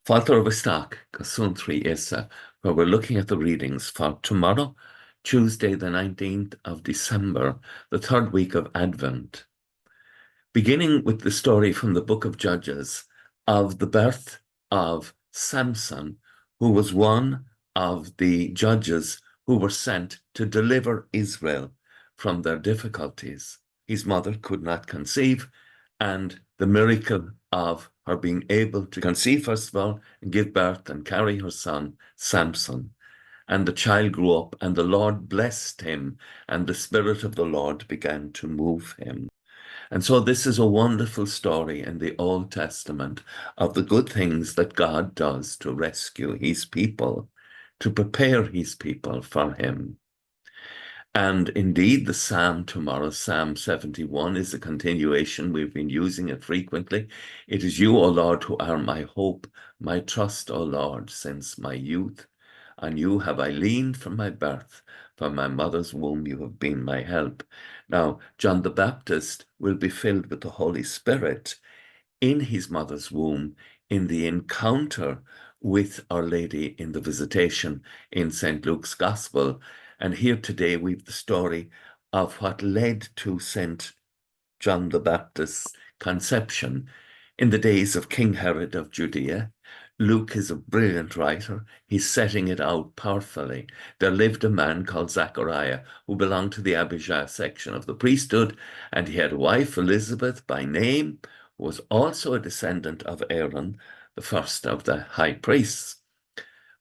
Folklore Suantraí Íosa, where we're looking at the readings for tomorrow, Tuesday, the 19th of December, the third week of Advent. Beginning with the story from the book of Judges of the birth of Samson, who was one of the judges who were sent to deliver Israel from their difficulties. His mother could not conceive, and the miracle of her being able to conceive, first of all, and give birth and carry her son, Samson. And the child grew up, and the Lord blessed him, and the Spirit of the Lord began to move him. And so this is a wonderful story in the Old Testament of the good things that God does to rescue his people, to prepare his people for him. And indeed, the psalm tomorrow, Psalm 71, is a continuation. We've been using it frequently. It is you, O Lord, who are my hope, my trust, O Lord, since my youth. On you have I leaned from my birth. From my mother's womb you have been my help. Now, John the Baptist will be filled with the Holy Spirit in his mother's womb in the encounter with Our Lady in the Visitation in St. Luke's Gospel. And here today we've the story of what led to St. John the Baptist's conception in the days of King Herod of Judea. Luke is a brilliant writer. He's setting it out powerfully. There lived a man called Zachariah who belonged to the Abijah section of the priesthood, and he had a wife, Elizabeth by name, who was also a descendant of Aaron, the first of the high priests.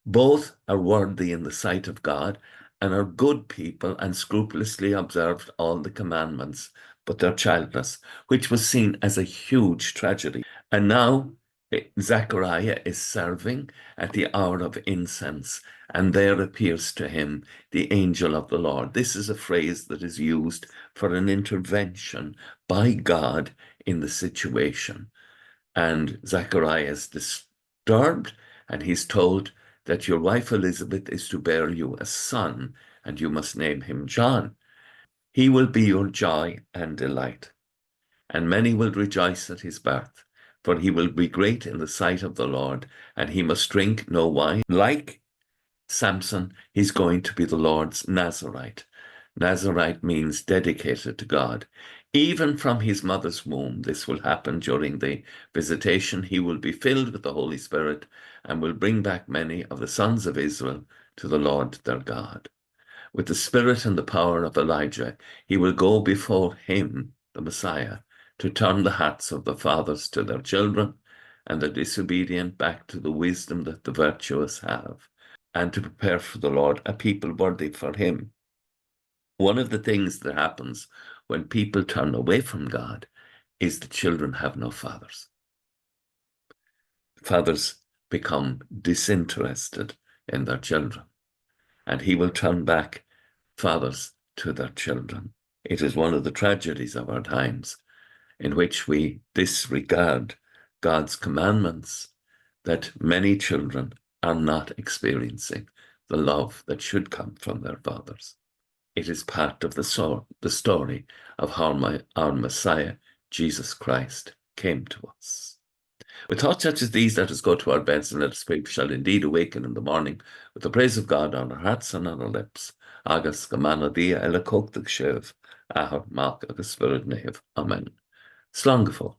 Both are worthy in the sight of God and are good people and scrupulously observed all the commandments, but they're childless, which was seen as a huge tragedy. And now Zachariah is serving at the hour of incense, and there appears to him the angel of the Lord. This is a phrase that is used for an intervention by God in the situation. And Zachariah is disturbed, and he's told that your wife Elizabeth is to bear you a son, and you must name him John. He will be your joy and delight, and many will rejoice at his birth, for he will be great in the sight of the Lord, and he must drink no wine. Like Samson, he's going to be the Lord's Nazarite. Nazarite means dedicated to God. Even from his mother's womb, this will happen during the visitation. He will be filled with the Holy Spirit and will bring back many of the sons of Israel to the Lord their God. With the spirit and the power of Elijah, he will go before him, the Messiah, to turn the hearts of the fathers to their children and the disobedient back to the wisdom that the virtuous have, and to prepare for the Lord a people worthy for him. One of the things that happens when people turn away from God is the children have no fathers. Fathers become disinterested in their children, and he will turn back fathers to their children. It is one of the tragedies of our times in which we disregard God's commandments, that many children are not experiencing the love that should come from their fathers. It is part of the story of how our Messiah, Jesus Christ, came to us. With thoughts such as these, let us go to our beds and let us pray. We shall indeed awaken in the morning with the praise of God on our hearts and on our lips. Agus gamana dia ela cóchtach sibh, ahar mach agus spirit neve. Amen. Slán go fóill.